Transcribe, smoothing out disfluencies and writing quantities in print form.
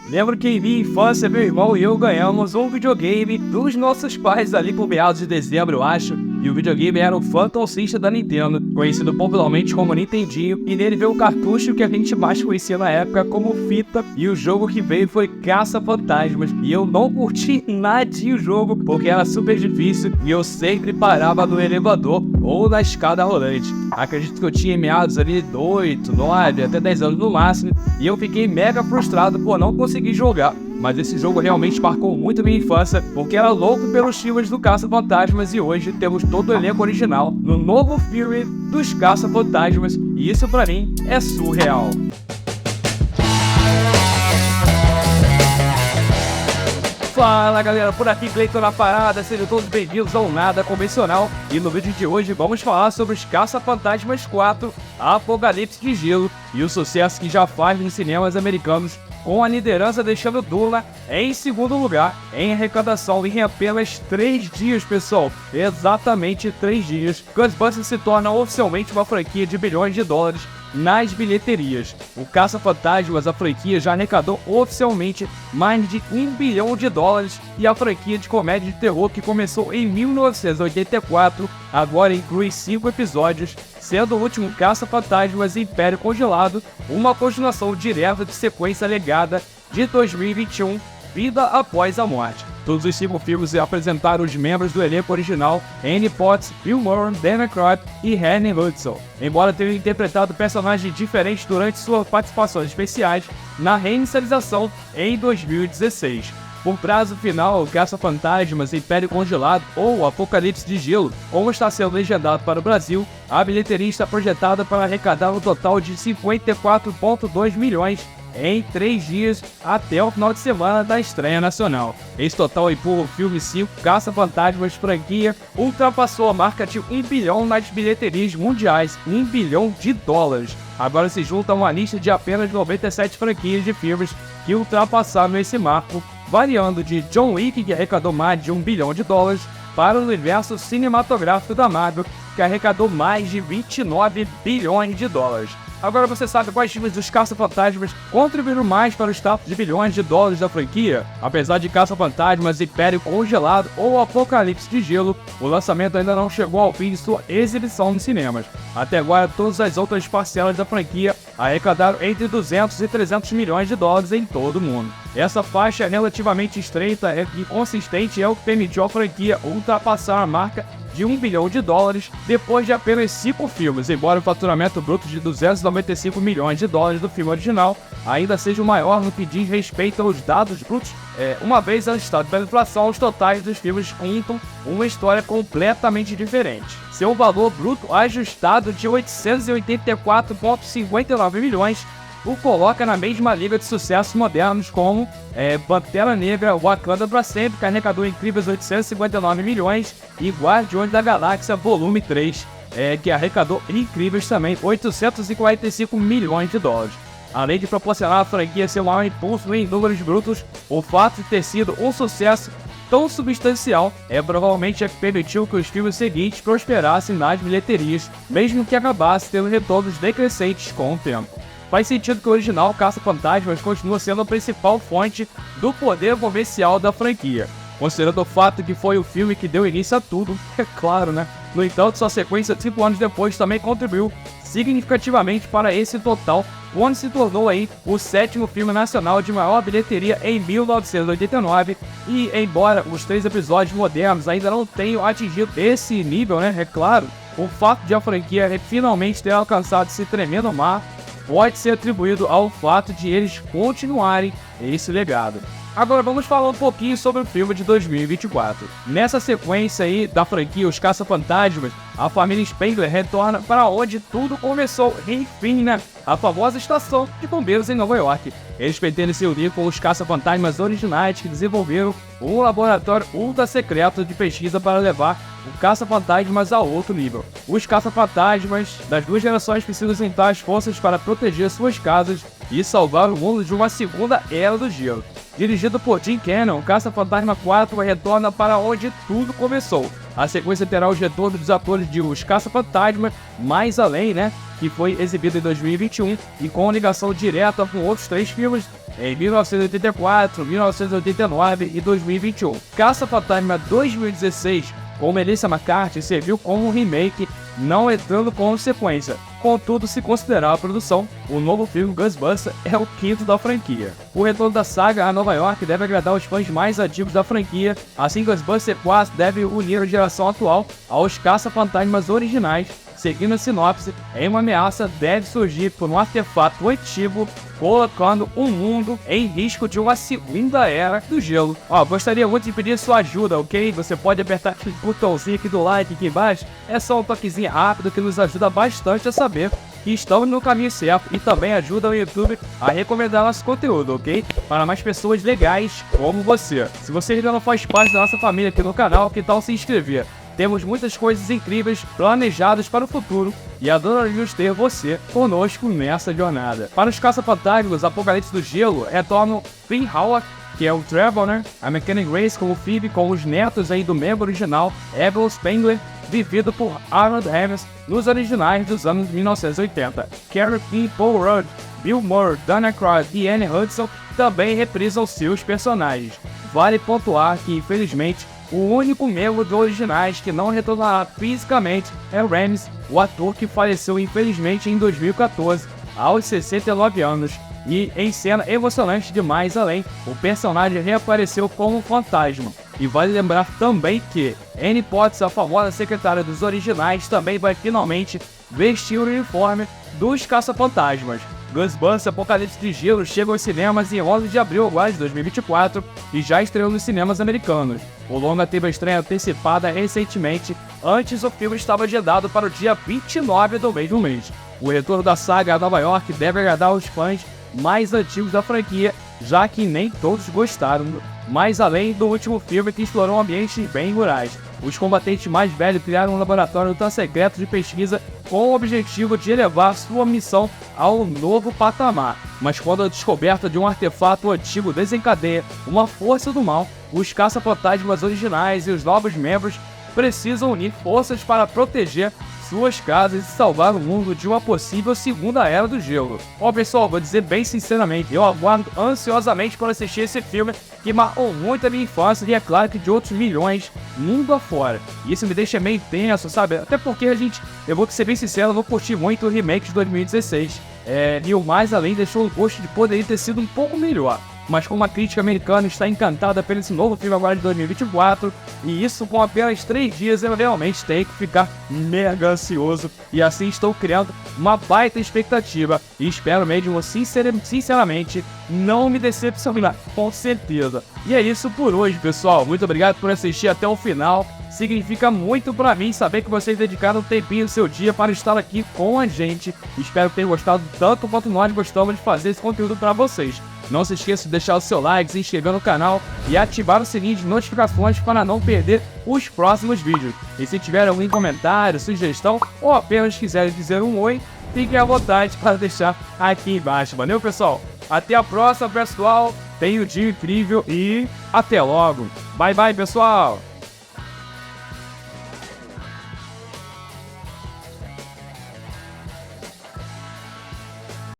Lembro que em minha infância, meu irmão e eu ganhamos um videogame dos nossos pais ali por meados de dezembro, eu acho. E o videogame era o Phantom System da Nintendo, conhecido popularmente como Nintendinho. E nele veio o cartucho que a gente mais conhecia na época como fita. E o jogo que veio foi Caça-Fantasmas. E eu não curti nadinho o jogo, porque era super difícil. E eu sempre parava no elevador ou na escada rolante. Acredito que eu tinha em meados ali de 8, 9, até 10 anos no máximo. E eu fiquei mega frustrado por não conseguir jogar. Mas esse jogo realmente marcou muito minha infância, porque era louco pelos filmes do Caça-Fantasmas e hoje temos todo o elenco original no novo filme dos Caça-Fantasmas, e isso pra mim é surreal. Fala galera, por aqui Cleiton na parada, sejam todos bem-vindos ao Nada Convencional. E no vídeo de hoje vamos falar sobre os Caça-Fantasmas 4, Apocalipse de Gelo, e o sucesso que já faz nos cinemas americanos, com a liderança deixando Duna em segundo lugar em arrecadação em apenas 3 dias, pessoal. Exatamente 3 dias. Ghostbusters se torna oficialmente uma franquia de bilhões de dólares nas bilheterias. O Caça-Fantasmas, a franquia, já arrecadou oficialmente mais de 1 bilhão de dólares, e a franquia de comédia de terror que começou em 1984 agora inclui 5 episódios, sendo o último Caça-Fantasmas Império Congelado uma continuação direta de sequência legada de 2021, Vida Após a Morte. Todos os 5 filmes apresentaram os membros do elenco original, Annie Potts, Bill Murray, Dan Aykroyd e Henry Hudson, embora tenham interpretado personagens diferentes durante suas participações especiais na reinicialização em 2016. Por prazo final, Caça-Fantasmas Império Congelado ou Apocalipse de Gelo, como está sendo legendado para o Brasil, a bilheteria está projetada para arrecadar um total de 54,2 milhões em 3 dias até o final de semana da estreia nacional. Esse total empurra o filme 5 Caça-Fantasmas franquia ultrapassou a marca de 1 bilhão nas bilheterias mundiais, 1 bilhão de dólares. Agora se junta a uma lista de apenas 97 franquias de filmes que ultrapassaram esse marco, variando de John Wick, que arrecadou mais de 1 bilhão de dólares, para o universo cinematográfico da Marvel, que arrecadou mais de 29 bilhões de dólares. Agora você sabe quais filmes dos Caça-Fantasmas contribuíram mais para o status de bilhões de dólares da franquia? Apesar de Caça-Fantasmas Império Congelado ou Apocalipse de Gelo, o lançamento ainda não chegou ao fim de sua exibição nos cinemas. Até agora, todas as outras parcelas da franquia arrecadaram entre 200 e 300 milhões de dólares em todo o mundo. Essa faixa relativamente estreita e consistente é o que permitiu à franquia ultrapassar a marca de 1 bilhão de dólares depois de apenas 5 filmes, embora o faturamento bruto de 295 milhões de dólares do filme original ainda seja o maior no que diz respeito aos dados brutos. Uma vez ajustado pela inflação, os totais dos filmes contam uma história completamente diferente. Seu valor bruto ajustado de 884,59 milhões o coloca na mesma liga de sucessos modernos como Pantera Negra, Wakanda pra Sempre, que arrecadou incríveis 859 milhões, e Guardiões da Galáxia Volume 3, que arrecadou incríveis também 845 milhões de dólares. Além de proporcionar à franquia seu maior impulso em números brutos, o fato de ter sido um sucesso tão substancial provavelmente que permitiu que os filmes seguintes prosperassem nas bilheterias, mesmo que acabasse tendo retornos decrescentes com o tempo. Faz sentido que o original Caça-Fantasmas continua sendo a principal fonte do poder comercial da franquia, considerando o fato que foi o filme que deu início a tudo, é claro, né? No entanto, sua sequência 5 anos depois também contribuiu significativamente para esse total, quando se tornou aí o 7º filme nacional de maior bilheteria em 1989, e embora os 3 episódios modernos ainda não tenham atingido esse nível, né? É claro, o fato de a franquia finalmente ter alcançado esse tremendo marco pode ser atribuído ao fato de eles continuarem esse legado. Agora vamos falar um pouquinho sobre o filme de 2024. Nessa sequência aí da franquia Os Caça-Fantasmas, a família Spengler retorna para onde tudo começou, enfim, né? A famosa estação de bombeiros em Nova York. Eles pretendem se unir com os Caça-Fantasmas originais que desenvolveram um laboratório ultra secreto de pesquisa para levar o Caça-Fantasmas a outro nível. Os Caça-Fantasmas das 2 gerações precisam juntar as forças para proteger suas casas e salvar o mundo de uma segunda era do gelo. Dirigido por Jim Cannon, Caça-Fantasma 4 retorna para onde tudo começou. A sequência terá os retornos dos atores de Os Caça-Fantasmas, mais além, né? que foi exibido em 2021 e com ligação direta com outros 3 filmes em 1984, 1989 e 2021. Caça-Fantasma 2016, com Melissa McCarthy, serviu como um remake, não entrando como sequência. Contudo, se considerar a produção, o novo filme Ghostbusters é o 5º da franquia. O retorno da saga a Nova York deve agradar os fãs mais antigos da franquia, assim Ghostbusters 4 deve unir a geração atual aos caça-fantasmas originais. Seguindo a sinopse, em uma ameaça deve surgir por um artefato antigo, colocando o mundo em risco de uma segunda era do gelo. Gostaria muito de pedir sua ajuda, ok? Você pode apertar aquele botãozinho aqui do like aqui embaixo. É só um toquezinho rápido que nos ajuda bastante a saber que estamos no caminho certo e também ajuda o YouTube a recomendar nosso conteúdo, ok? Para mais pessoas legais como você. Se você ainda não faz parte da nossa família aqui no canal, que tal se inscrever? Temos muitas coisas incríveis planejadas para o futuro e adoraríamos ter você conosco nessa jornada. Para os caça-fantasmas, Apocalipse do Gelo retornam Finn Howard, que é o Trevor, né? A McKenna Grace como Phoebe, com os netos aí do membro original, Abel Spengler, vivido por Arnold Evans nos originais dos anos 1980. Carrie King, Paul Rudd, Bill Murray, Dana Cross e Anne Hudson também reprisam seus personagens. Vale pontuar que, infelizmente, o único membro dos originais que não retornará fisicamente é Ramis, o ator que faleceu infelizmente em 2014, aos 69 anos. E em cena emocionante demais além, o personagem reapareceu como um fantasma. E vale lembrar também que Annie Potts, a famosa secretária dos originais, também vai finalmente vestir o uniforme dos caça-fantasmas. Ghostbusters Apocalipse de Gelo chega aos cinemas em 11 de abril agora de 2024 e já estreou nos cinemas americanos. O longa teve a estreia antecipada recentemente, antes o filme estava agendado para o dia 29 do mesmo mês. O retorno da saga a Nova York deve agradar os fãs mais antigos da franquia, já que nem todos gostaram, mas além do último filme que explorou ambientes bem rurais. Os combatentes mais velhos criaram um laboratório tão secreto de pesquisa com o objetivo de elevar sua missão a um novo patamar. Mas quando a descoberta de um artefato antigo desencadeia uma força do mal, os caça-fantasmas originais e os novos membros precisam unir forças para proteger suas casas e salvar o mundo de uma possível segunda era do gelo. Pessoal, vou dizer bem sinceramente, eu aguardo ansiosamente por assistir esse filme que marcou muito a minha infância e é claro que de outros milhões mundo afora. E isso me deixa meio tenso, sabe? Até porque eu vou ser bem sincero, eu não curti muito o remake de 2016. E o mais além deixou o gosto de poderia ter sido um pouco melhor. Mas como a crítica americana está encantada pelo esse novo filme agora de 2024, e isso com apenas 3 dias, eu realmente tenho que ficar mega ansioso, e assim estou criando uma baita expectativa, e espero mesmo, sinceramente, não me decepcionar, com certeza. E é isso por hoje, pessoal, muito obrigado por assistir até o final. Significa muito pra mim saber que vocês dedicaram um tempinho do seu dia para estar aqui com a gente. Espero que tenham gostado tanto quanto nós gostamos de fazer esse conteúdo para vocês. Não se esqueça de deixar o seu like, se inscrever no canal e ativar o sininho de notificações para não perder os próximos vídeos. E se tiver algum comentário, sugestão ou apenas quiserem dizer um oi, fiquem à vontade para deixar aqui embaixo. Valeu, pessoal? Até a próxima, pessoal. Tenha um dia incrível e até logo. Bye, bye, pessoal.